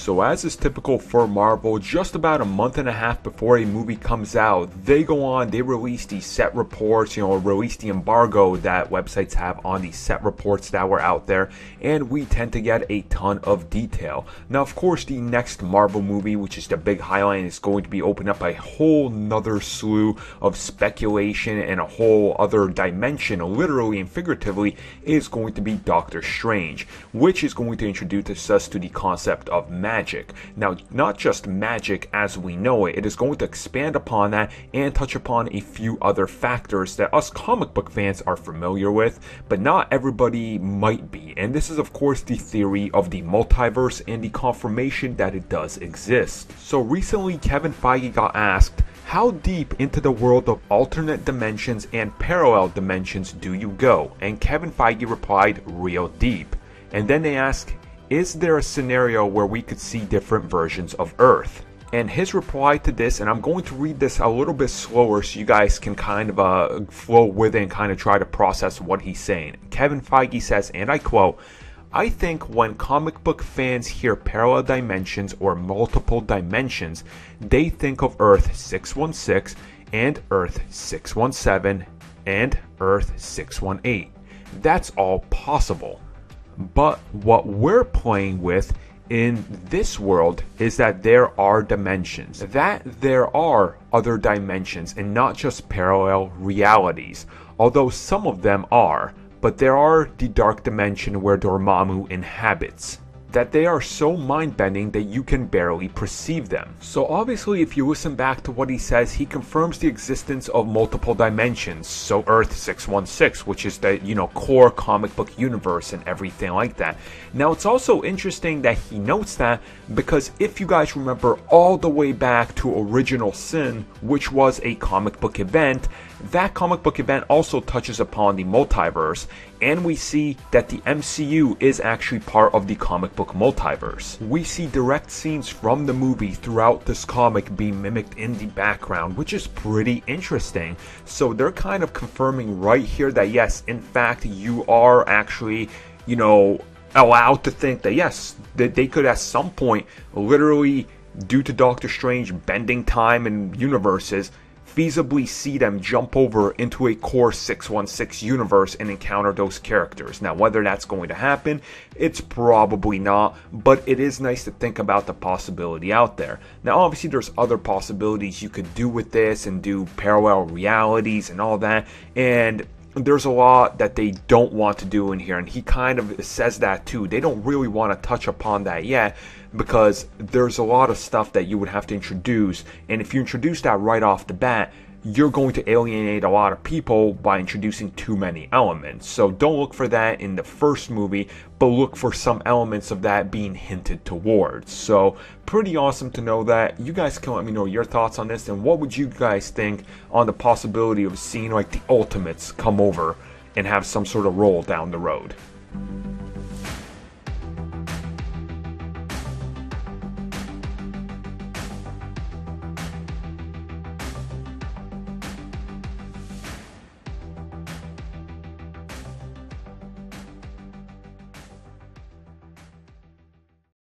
So as is typical for Marvel, just about a month and a half before a movie comes out, they release the set reports, release the embargo that websites have on the set reports that were out there, and we tend to get a ton of detail. Now, of course, the next Marvel movie, which is the big highlight, is going to be opening up a whole nother slew of speculation and a whole other dimension, literally and figuratively, is going to be Doctor Strange, which is going to introduce us to the concept of magic. Now, not just magic as we know it, it is going to expand upon that and touch upon a few other factors that us comic book fans are familiar with, but not everybody might be. And this is, of course, the theory of the multiverse and the confirmation that it does exist. So recently, Kevin Feige got asked, how deep into the world of alternate dimensions and parallel dimensions do you go? And Kevin Feige replied, real deep. And then they asked, is there a scenario where we could see different versions of Earth? And his reply to this, and I'm going to read this a little bit slower so you guys can kind of flow with it and kind of try to process what he's saying. Kevin Feige says, and I quote, I think when comic book fans hear parallel dimensions or multiple dimensions, they think of Earth 616 and Earth 617 and Earth 618. That's all possible. But what we're playing with in this world is that there are dimensions, that there are other dimensions and not just parallel realities, although some of them are, but there are the dark dimension where Dormammu inhabits, that they are so mind-bending that you can barely perceive them. So obviously, if you listen back to what he says, he confirms the existence of multiple dimensions. So Earth 616, which is the, core comic book universe and everything like that. Now, it's also interesting that he notes that because if you guys remember all the way back to Original Sin, which was a comic book event, that comic book event also touches upon the multiverse, and we see that the MCU is actually part of the comic book multiverse. We see direct scenes from the movie throughout this comic being mimicked in the background, which is pretty interesting. So they're kind of confirming right here that yes, in fact, you are actually, allowed to think that yes, that they could at some point, literally due to Doctor Strange bending time and universes, feasibly see them jump over into a core 616 universe and encounter those characters. Now, whether that's going to happen, it's probably not, but it is nice to think about the possibility out there. Now, obviously, there's other possibilities you could do with this and do parallel realities and all that, and there's a lot that they don't want to do in here, and he kind of says that too. They don't really want to touch upon that yet because there's a lot of stuff that you would have to introduce, and if you introduce that right off the bat, you're going to alienate a lot of people by introducing too many elements. So don't look for that in the first movie, but look for some elements of that being hinted towards. So pretty awesome to know that. You guys can let me know your thoughts on this, and what would you guys think on the possibility of seeing like the Ultimates come over and have some sort of role down the road.